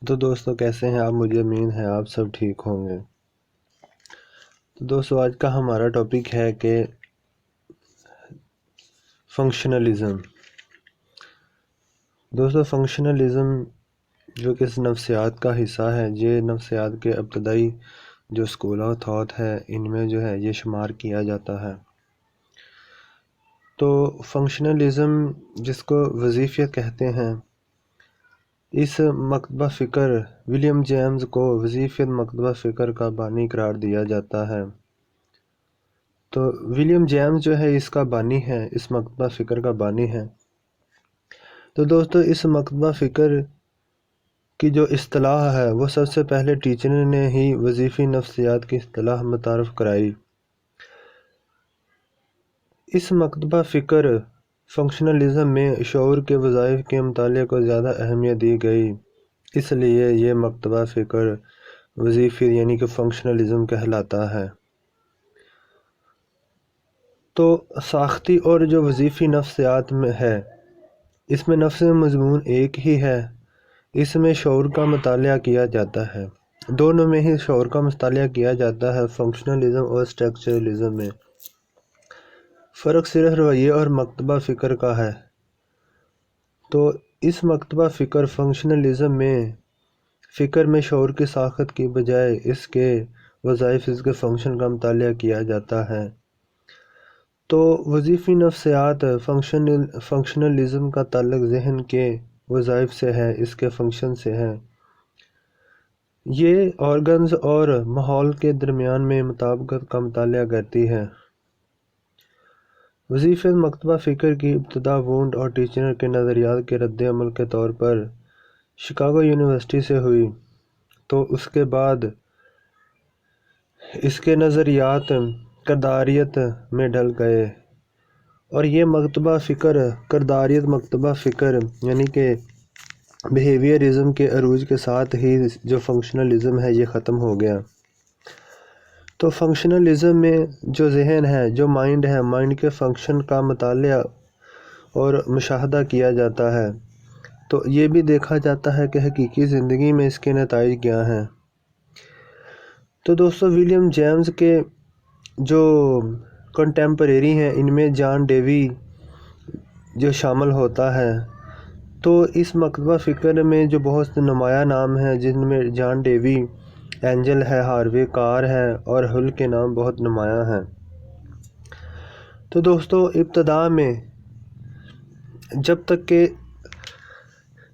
تو دوستو کیسے ہیں آپ؟ مجھے امید ہے آپ سب ٹھیک ہوں گے۔ تو دوستو آج کا ہمارا ٹاپک ہے کہ فنکشنلزم۔ دوستو فنکشنلزم جو کہ نفسیات کا حصہ ہے، یہ نفسیات کے ابتدائی جو اسکول آف تھاٹ ہے ان میں جو ہے یہ شمار کیا جاتا ہے۔ تو فنکشنلزم جس کو وظیفیت کہتے ہیں، اس مکتبہ فکر ولیم جیمز کو وظیفیت مکتبہ فکر کا بانی قرار دیا جاتا ہے۔ تو ولیم جیمز جو ہے اس کا بانی ہے، اس مکتبہ فکر کا بانی ہے۔ تو دوستو اس مکتبہ فکر کی جو اصطلاح ہے وہ سب سے پہلے ٹیچر نے ہی وظیفی نفسیات کی اصطلاح متعارف کرائی۔ اس مکتبہ فکر فنکشنلزم میں شعور کے وظائف کے مطالعے کو زیادہ اہمیت دی گئی، اس لیے یہ مکتبہ فکر وظیفی یعنی کہ فنکشنلزم کہلاتا ہے۔ تو ساختی اور جو وظیفی نفسیات میں ہے، اس میں نفس مضمون ایک ہی ہے، اس میں شعور کا مطالعہ کیا جاتا ہے، دونوں میں ہی شعور کا مطالعہ کیا جاتا ہے، فنکشنلزم اور اسٹرکچرلزم میں۔ فرق صرف رویے اور مکتبہ فکر کا ہے۔ تو اس مکتبہ فکر فنکشنلزم میں فکر میں شعور کی ساخت کی بجائے اس کے وظائف، اس کے فنکشن کا مطالعہ کیا جاتا ہے۔ تو وظیفی نفسیات فنکشنلزم کا تعلق ذہن کے وظائف سے ہے، اس کے فنکشن سے ہے۔ یہ آرگنز اور ماحول کے درمیان میں مطابقت کا مطالعہ کرتی ہے۔ وظیفیت مکتبہ فکر کی ابتدا وونڈ اور ٹیچر کے نظریات کے رد عمل کے طور پر شکاگو یونیورسٹی سے ہوئی۔ تو اس کے بعد اس کے نظریات کرداریت میں ڈھل گئے، اور یہ مکتبہ فکر کرداریت مکتبہ فکر یعنی کہ بیہیویئرزم کے عروج کے ساتھ ہی جو فنکشنلزم ہے یہ ختم ہو گیا۔ تو فنکشنلزم میں جو ذہن ہے، جو مائنڈ ہے، مائنڈ کے فنکشن کا مطالعہ اور مشاہدہ کیا جاتا ہے۔ تو یہ بھی دیکھا جاتا ہے کہ حقیقی زندگی میں اس کے نتائج کیا ہیں۔ تو دوستو ولیم جیمز کے جو کنٹمپریری ہیں ان میں جان ڈیوی جو شامل ہوتا ہے۔ تو اس مکتبہ فکر میں جو بہت سے نمایاں نام ہیں، جن میں جان ڈیوی، اینجل ہے، ہاروے کار ہے اور ہل کے نام بہت نمایاں ہیں۔ تو دوستو ابتدا میں جب تک کہ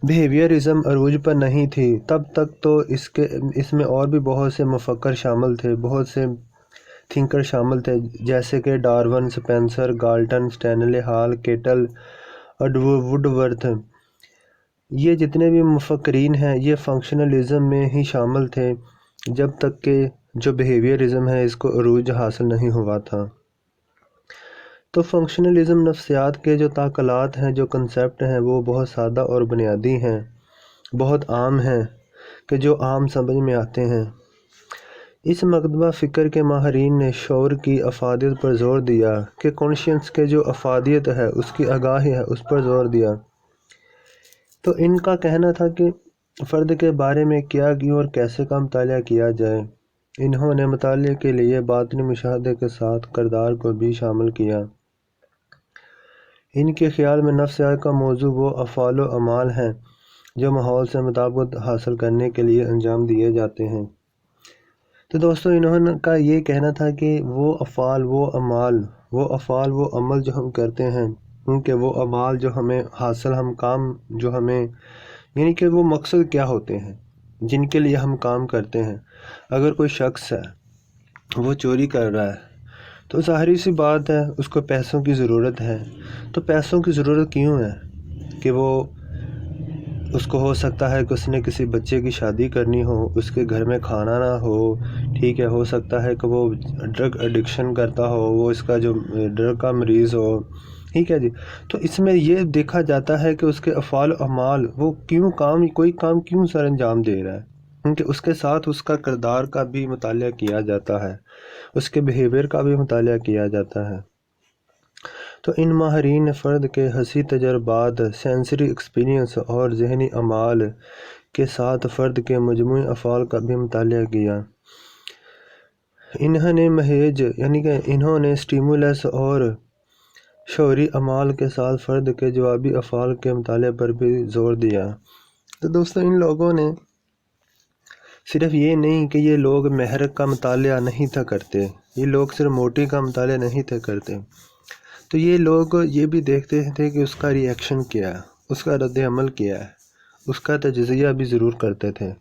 بیہیویئرزم عروج پر نہیں تھی، تب تک تو اس میں اور بھی بہت سے مفکر شامل تھے، بہت سے تھنکر شامل تھے، جیسے کہ Darwin, Spencer, Galton, Stanley Hall, Cattell اور ووڈ ورتھ۔ یہ جتنے بھی مفکرین ہیں یہ فنکشنلزم میں ہی شامل تھے، جب تک کہ جو بیہیویئرزم ہے اس کو عروج حاصل نہیں ہوا تھا۔ تو فنکشنلزم نفسیات کے جو تعقلات ہیں، جو کنسیپٹ ہیں، وہ بہت سادہ اور بنیادی ہیں، بہت عام ہیں کہ جو عام سمجھ میں آتے ہیں۔ اس مکتبہ فکر کے ماہرین نے شعور کی افادیت پر زور دیا کہ کانشینس کے جو افادیت ہے، اس کی آگاہی ہے، اس پر زور دیا۔ تو ان کا کہنا تھا کہ فرد کے بارے میں کیا کیوں اور کیسے کا مطالعہ کیا جائے۔ انہوں نے مطالعے کے لیے باطنی مشاہدے کے ساتھ کردار کو بھی شامل کیا۔ ان کے خیال میں نفسیات کا موضوع وہ افعال و اعمال ہیں جو ماحول سے مطابقت حاصل کرنے کے لیے انجام دیے جاتے ہیں۔ تو دوستو انہوں کا یہ کہنا تھا کہ وہ افعال وہ عمل جو ہم کرتے ہیں، کیونکہ وہ اعمال جو ہمیں حاصل، ہم کام جو ہمیں، یعنی کہ وہ مقصد کیا ہوتے ہیں جن کے لیے ہم کام کرتے ہیں۔ اگر کوئی شخص ہے وہ چوری کر رہا ہے تو ظاہری سی بات ہے اس کو پیسوں کی ضرورت ہے۔ تو پیسوں کی ضرورت کیوں ہے کہ اس کو ہو سکتا ہے کہ اس نے کسی بچے کی شادی کرنی ہو، اس کے گھر میں کھانا نہ ہو، ٹھیک ہے، ہو سکتا ہے کہ وہ ڈرگ ایڈکشن کرتا ہو، وہ اس کا جو ڈرگ کا مریض ہو، ٹھیک ہے جی۔ تو اس میں یہ دیکھا جاتا ہے کہ اس کے افعال و اعمال وہ کوئی کام کیوں سر انجام دے رہا ہے، کیونکہ اس کے ساتھ اس کا کردار کا بھی مطالعہ کیا جاتا ہے، اس کے بیہیویئر کا بھی مطالعہ کیا جاتا ہے۔ تو ان ماہرین نے فرد کے حسی تجربات، سینسری ایکسپیرینس اور ذہنی اعمال کے ساتھ فرد کے مجموعی افعال کا بھی مطالعہ کیا۔ انہوں نے محیج یعنی کہ انہوں نے سٹیمولس اور شعوری اعمال کے ساتھ فرد کے جوابی افعال کے مطالعے پر بھی زور دیا۔ تو دوستو ان لوگوں نے صرف یہ نہیں کہ یہ لوگ محرک کا مطالعہ نہیں تھا کرتے، یہ لوگ صرف موٹی کا مطالعہ نہیں تھے کرتے، تو یہ لوگ یہ بھی دیکھتے تھے کہ اس کا ری ایکشن کیا ہے، اس کا رد عمل کیا ہے، اس کا تجزیہ بھی ضرور کرتے تھے۔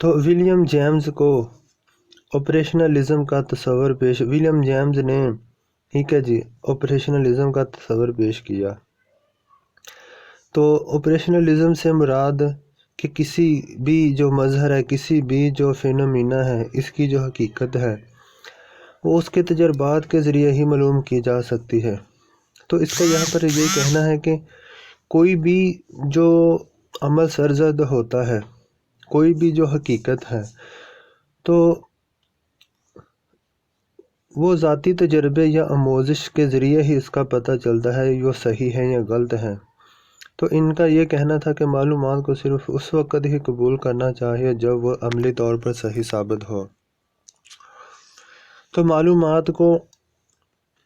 تو ولیم جیمز کو آپریشنلزم کا تصور ولیم جیمز نے آپریشنلزم کا تصور پیش کیا۔ تو آپریشنلزم سے مراد کہ کسی بھی جو مظہر ہے، کسی بھی جو فینومینا ہے، اس کی جو حقیقت ہے وہ اس کے تجربات کے ذریعے ہی معلوم کی جا سکتی ہے۔ تو اس کا یہاں پر یہ کہنا ہے کہ کوئی بھی جو عمل سرزد ہوتا ہے، کوئی بھی جو حقیقت ہے، تو وہ ذاتی تجربے یا آموزش کے ذریعے ہی اس کا پتہ چلتا ہے وہ صحیح ہے یا غلط ہے۔ تو ان کا یہ کہنا تھا کہ معلومات کو صرف اس وقت ہی قبول کرنا چاہیے جب وہ عملی طور پر صحیح ثابت ہو۔ تو معلومات کو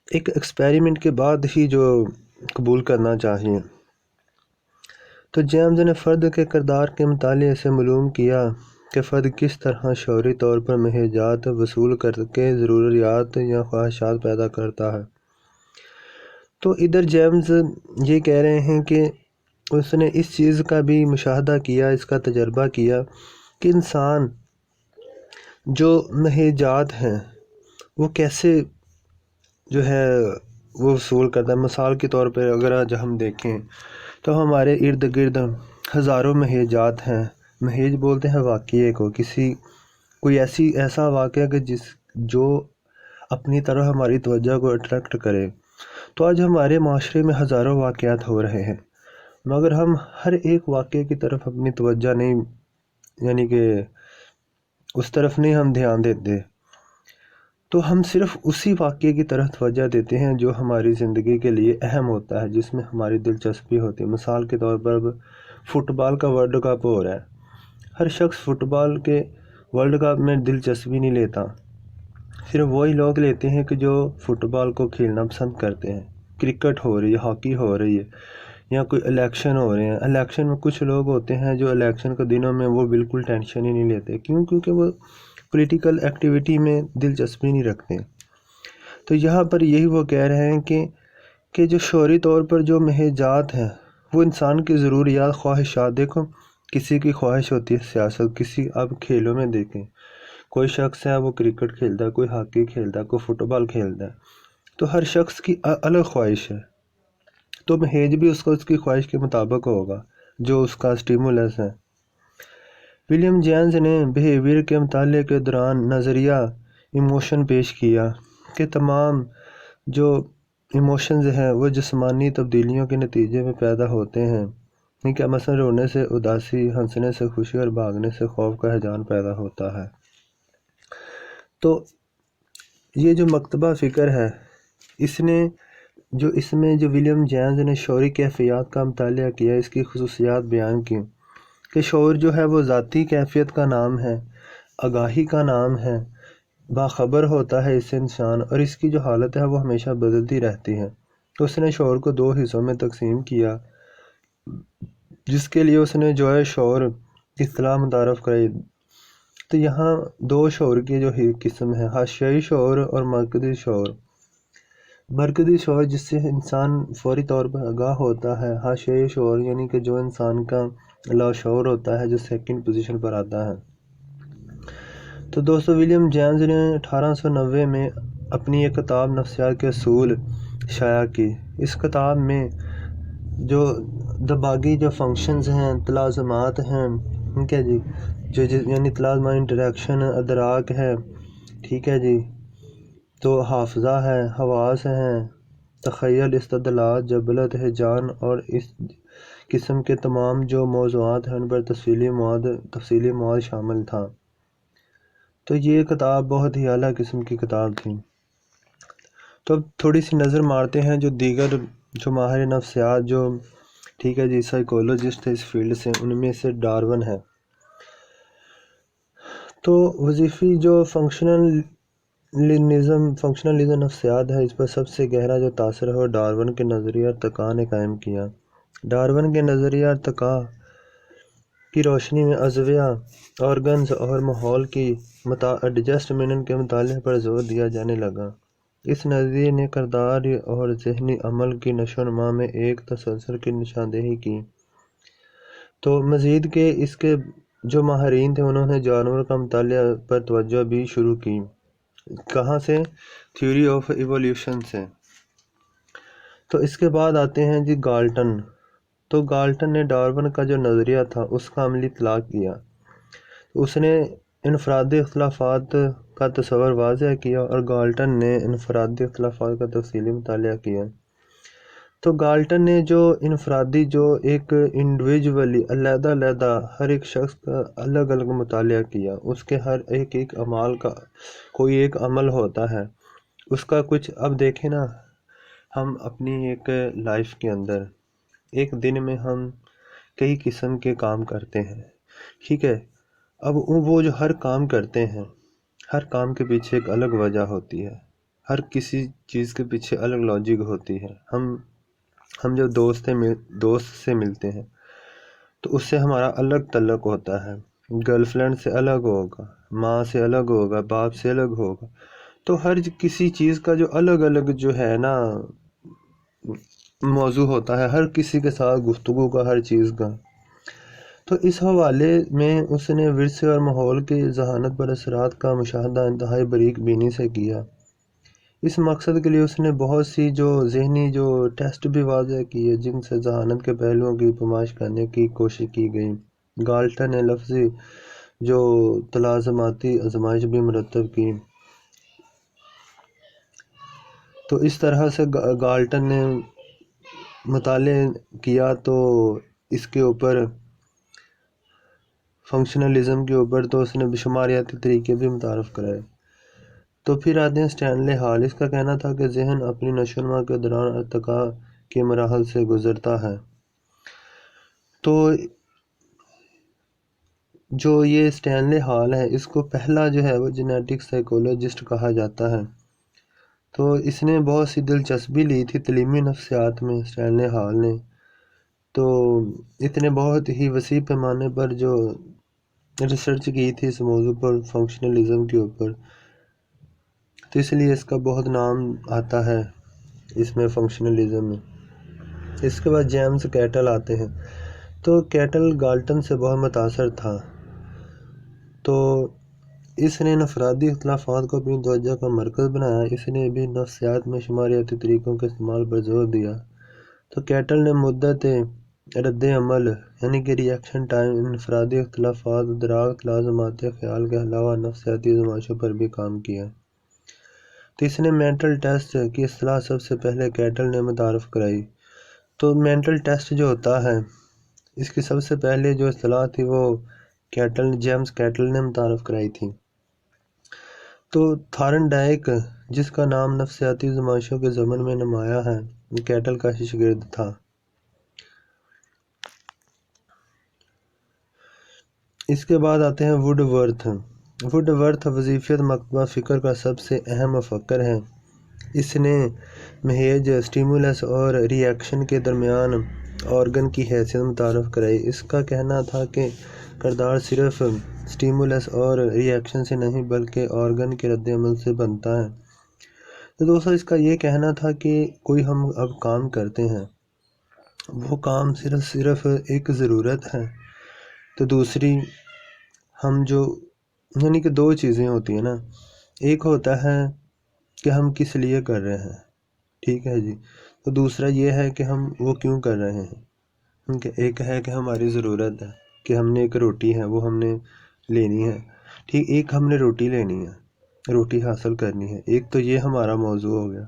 ایک ایکسپیریمنٹ کے بعد ہی جو قبول کرنا چاہیے۔ تو جیمز نے فرد کے کردار کے مطالعے سے معلوم کیا کہ فرد کس طرح شعوری طور پر محیجات وصول کر کے ضروریات یا خواہشات پیدا کرتا ہے۔ تو ادھر جیمز یہ کہہ رہے ہیں کہ اس نے اس چیز کا بھی مشاہدہ کیا، اس کا تجربہ کیا کہ انسان جو محیجات ہیں وہ کیسے جو ہے وہ وصول کرتا ہے۔ مثال کے طور پر اگر آج ہم دیکھیں تو ہمارے ارد گرد ہزاروں محیجات ہیں۔ محیج بولتے ہیں واقعے کو، کوئی ایسا واقعہ کہ جو اپنی طرح ہماری توجہ کو اٹریکٹ کرے۔ تو آج ہمارے معاشرے میں ہزاروں واقعات ہو رہے ہیں، مگر ہم ہر ایک واقعے کی طرف اپنی توجہ نہیں، یعنی کہ اس طرف نہیں ہم دھیان دیتے، تو ہم صرف اسی واقعے کی طرف توجہ دیتے ہیں جو ہماری زندگی کے لیے اہم ہوتا ہے، جس میں ہماری دلچسپی ہوتی ہے۔ مثال کے طور پر فٹ بال کا ورلڈ کپ ہو رہا ہے، ہر شخص فٹ بال کے ورلڈ کپ میں دلچسپی نہیں لیتا، صرف وہی لوگ لیتے ہیں کہ جو فٹ بال کو کھیلنا پسند کرتے ہیں۔ کرکٹ ہو رہی ہے، ہاکی ہو رہی ہے، یا کوئی الیکشن ہو رہے ہیں، الیکشن میں کچھ لوگ ہوتے ہیں جو الیکشن کے دنوں میں وہ بالکل ٹینشن ہی نہیں لیتے، کیونکہ وہ پولیٹیکل ایکٹیویٹی میں دلچسپی نہیں رکھتے۔ تو یہاں پر یہی وہ کہہ رہے ہیں کہ جو شعوری طور پر جو محیجات ہیں وہ انسان کی ضروریات، خواہشات، دیکھو کسی کی خواہش ہوتی ہے سیاست، اب کھیلوں میں دیکھیں کوئی شخص ہے وہ کرکٹ کھیلتا ہے، کوئی ہاکی کھیلتا ہے، کوئی فٹ بال کھیلتا ہے، تو ہر شخص کی الگ خواہش ہے، تو محیج بھی اس کی خواہش کے مطابق ہوگا جو اس کا سٹیمولس ہے۔ ولیم جیمز نے بیہیویئر کے مطالعے کے دوران نظریہ ایموشن پیش کیا کہ تمام جو ایموشنز ہیں وہ جسمانی تبدیلیوں کے نتیجے میں پیدا ہوتے ہیں، کہ مثلا رونے سے اداسی، ہنسنے سے خوشی اور بھاگنے سے خوف کا ہیجان پیدا ہوتا ہے۔ تو یہ جو مکتبہ فکر ہے، اس میں جو ولیم جیمز نے شعوری کیفیات کا مطالعہ کیا، اس کی خصوصیات بیان کی کہ شعور جو ہے وہ ذاتی کیفیت کا نام ہے، آگاہی کا نام ہے، باخبر ہوتا ہے اس سے انسان، اور اس کی جو حالت ہے وہ ہمیشہ بدلتی رہتی ہے۔ تو اس نے شعور کو 2 حصوں میں تقسیم کیا، جس کے لیے اس نے جو ہے شعور کی اصطلاح متعارف کرائی۔ تو یہاں 2 شعور کی جو قسم ہے، حاشیائی شعور اور مرکزی شعور۔ مرکزی شعور جس سے انسان فوری طور پر آگاہ ہوتا ہے، حاشیائی شعور یعنی کہ جو انسان کا لاشعور ہوتا ہے، جو سیکنڈ پوزیشن پر آتا ہے۔ تو دوستو ولیم جیمز نے 1890 میں اپنی ایک کتاب نفسیات کے اصول شائع کی۔ اس کتاب میں جو دماغی جو فنکشنز ہیں، تلازمات ہیں، ٹھیک ہے جی، یعنی تلازمہ انٹریکشن، ادراک ہے، ٹھیک ہے جی، تو حافظہ ہے، حواس ہیں، تخیل، استدلال، جبلت، ہیجان اور اس قسم کے تمام جو موضوعات ہیں ان پر تفصیلی مواد شامل تھا۔ تو یہ کتاب بہت ہی اعلیٰ قسم کی کتاب تھی۔ تو اب تھوڑی سی نظر مارتے ہیں جو دیگر جو ماہر نفسیات جو ٹھیک ہے جی، سائیکولوجسٹ ہے اس فیلڈ سے، ان میں سے ڈارون ہے۔ تو وظیفی جو فنکشنلزم نفسیات ہے، اس پر سب سے گہرا جو تاثر ہے وہ ڈارون کے نظریہ ارتقاء نے قائم کیا۔ ڈارون کے نظریہ ارتقاء کی روشنی میں ازویہ، آرگنز اور ماحول کی ایڈجسٹمنٹ کے مطالعے پر زور دیا جانے لگا۔ اس نظریے نے کردار اور ذہنی عمل کی نشو و نما میں ایک تسلسل کی نشاندہی کی۔ تو مزید کہ اس کے جو ماہرین تھے انہوں نے جانور کا مطالعہ پر توجہ بھی شروع کی۔ کہاں سے؟ تھیوری آف ایوولوشن سے۔ تو اس کے بعد آتے ہیں جی گالٹن۔ تو گالٹن نے ڈارون کا جو نظریہ تھا اس کا عملی اطلاق کیا۔ اس نے انفرادی اختلافات کا تصور واضح کیا اور گالٹن نے انفرادی اختلافات کا تفصیلی مطالعہ کیا۔ تو گالٹن نے جو انفرادی جو ایک انڈیویجولی علیحدہ ہر ایک شخص کا الگ الگ مطالعہ کیا، اس کے ہر ایک عمل کا کوئی ایک عمل ہوتا ہے، اس کا کچھ اب دیکھیں نا، ہم اپنی ایک لائف کے اندر ایک دن میں ہم کئی قسم کے کام کرتے ہیں، ٹھیک ہے۔ اب وہ جو ہر کام کرتے ہیں، ہر کام کے پیچھے ایک الگ وجہ ہوتی ہے، ہر کسی چیز کے پیچھے الگ لاجک ہوتی ہے۔ ہم جب دوست سے ملتے ہیں تو اس سے ہمارا الگ تعلق ہوتا ہے، گرل فرینڈ سے الگ ہوگا، ماں سے الگ ہوگا، باپ سے الگ ہوگا۔ تو ہر کسی چیز کا جو الگ الگ جو ہے نا موضوع ہوتا ہے، ہر کسی کے ساتھ گفتگو کا، ہر چیز کا۔ تو اس حوالے میں اس نے ورثے اور ماحول کی ذہانت پر اثرات کا مشاہدہ انتہائی باریک بینی سے کیا۔ اس مقصد کے لیے اس نے بہت سی جو ذہنی جو ٹیسٹ بھی واضح کیے جن سے ذہانت کے پہلوؤں کی پیمائش کرنے کی کوشش کی گئی۔ گالٹن نے لفظی جو تلازماتی آزمائش بھی مرتب کی۔ تو اس طرح سے گالٹن نے مطالعہ کیا تو اس کے اوپر فنکشنلزم کے اوپر تو اس نے بشماریاتی طریقے بھی متعارف کرائے۔ تو پھر آتے ہیں اسٹینلے ہال۔ اس کا کہنا تھا کہ ذہن اپنی نشو و نما کے دوران ارتقاء کے مراحل سے گزرتا ہے۔ تو جو یہ اسٹینلے ہال ہے، اس کو پہلا جو ہے وہ جینیٹک سائیکولوجسٹ کہا جاتا ہے۔ تو اس نے بہت سی دلچسپی لی تھی تعلیمی نفسیات میں اسٹینلے ہال نے۔ تو اتنے بہت ہی وسیع پیمانے پر جو ریسرچ کی تھی اس موضوع پر، فنکشنلزم کے اوپر، تو اس لیے اس کا بہت نام آتا ہے اس میں فنکشنلزم میں۔ اس کے بعد جیمز کیٹل آتے ہیں۔ تو کیٹل گالٹن سے بہت متاثر تھا، تو اس نے انفرادی اختلافات کو اپنی توجہ کا مرکز بنایا۔ اس نے بھی نفسیات میں شماریاتی طریقوں کے استعمال پر زور دیا۔ تو کیٹل نے مدت رد عمل یعنی کہ ریئیکشن ٹائم، انفرادی اختلافات، ادراک، تلازماتی خیال کے علاوہ نفسیاتی آزمائشوں پر بھی کام کیا۔ تو اس نے مینٹل ٹیسٹ کی اصطلاح سب سے پہلے کیٹل نے متعارف کرائی۔ تو مینٹل ٹیسٹ جو ہوتا ہے اس کی سب سے پہلے جو اصطلاح تھی وہ جیمز کیٹل نے متعارف کرائی تھی۔ تو تھارن ڈائک جس کا نام نفسیاتی آزمائشوں کے ضمن میں نمایاں ہے، کیٹل کا شاگرد تھا۔ اس کے بعد آتے ہیں ووڈ ورتھ وظیفیت مکتبہ فکر کا سب سے اہم مفکر ہے۔ اس نے محض سٹیمولس اور ری ایکشن کے درمیان آرگن کی حیثیت متعارف کرائی۔ اس کا کہنا تھا کہ کردار صرف سٹیمولس اور ری ایکشن سے نہیں بلکہ آرگن کے رد عمل سے بنتا ہے۔ تو دوستو اس کا یہ کہنا تھا کہ کوئی ہم اب کام کرتے ہیں، وہ کام صرف ایک ضرورت ہے، تو دوسری ہم جو یعنی کہ دو چیزیں ہوتی ہیں نا، ایک ہوتا ہے کہ ہم کس لیے کر رہے ہیں، ٹھیک ہے جی، تو دوسرا یہ ہے کہ ہم وہ کیوں کر رہے ہیں۔ ایک ہے کہ ہماری ضرورت ہے کہ ہم نے ایک روٹی ہے وہ ہم نے لینی ہے، ٹھیک، ایک ہم نے روٹی لینی ہے، روٹی حاصل کرنی ہے، ایک تو یہ ہمارا موضوع ہو گیا،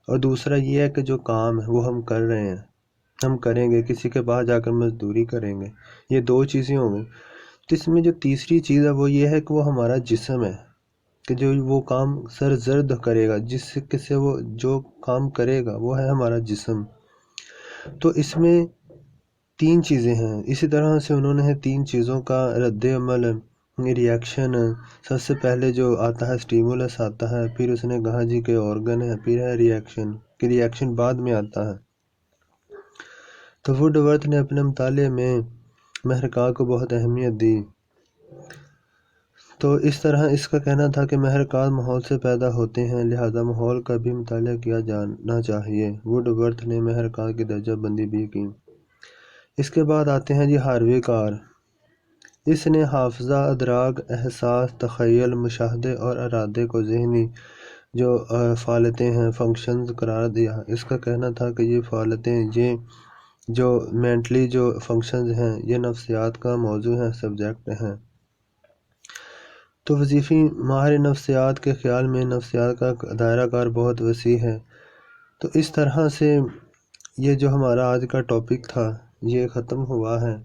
اور دوسرا یہ ہے کہ جو کام ہے وہ ہم کر رہے ہیں، ہم کریں گے، کسی کے پاس جا کر مزدوری کریں گے، یہ دو چیزیں ہوں گی۔ تو اس میں جو تیسری چیز ہے وہ یہ ہے کہ وہ ہمارا جسم ہے، کہ جو وہ کام سر زرد کرے گا، جس سے وہ جو کام کرے گا وہ ہے ہمارا جسم۔ تو اس میں 3 چیزیں ہیں۔ اسی طرح سے انہوں نے 3 چیزوں کا رد عمل ریئیکشن، سب سے پہلے جو آتا ہے سٹیمولس آتا ہے، پھر اس نے کہا جی کہ آرگن ہے، پھر ہے ریئیکشن، کہ ریئیکشن بعد میں آتا ہے۔ تو ووڈ ورتھ نے اپنے مطالعے میں محرکات کو بہت اہمیت دی۔ تو اس طرح اس کا کہنا تھا کہ محرکات ماحول سے پیدا ہوتے ہیں، لہذا ماحول کا بھی مطالعہ کیا جانا چاہیے۔ ووڈ ورتھ نے محرکات کی درجہ بندی بھی کی۔ اس کے بعد آتے ہیں جی ہاروی کار۔ اس نے حافظہ، ادراک، احساس، تخیل، مشاہدے اور ارادے کو ذہنی جو فعالیتیں ہیں فنکشنز قرار دیا۔ اس کا کہنا تھا کہ یہ فعالیتیں، یہ جو مینٹلی جو فنکشنز ہیں، یہ نفسیات کا موضوع ہیں، سبجیکٹ ہیں۔ تو وظیفی ماہر نفسیات کے خیال میں نفسیات کا دائرہ کار بہت وسیع ہے۔ تو اس طرح سے یہ جو ہمارا آج کا ٹاپک تھا یہ ختم ہوا ہے۔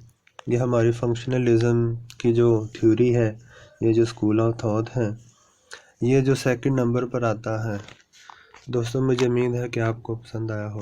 یہ ہماری فنکشنلزم کی جو تھیوری ہے، یہ جو اسکول آف تھاٹ ہے، یہ جو 2nd نمبر پر آتا ہے۔ دوستوں مجھے امید ہے کہ آپ کو پسند آیا ہو۔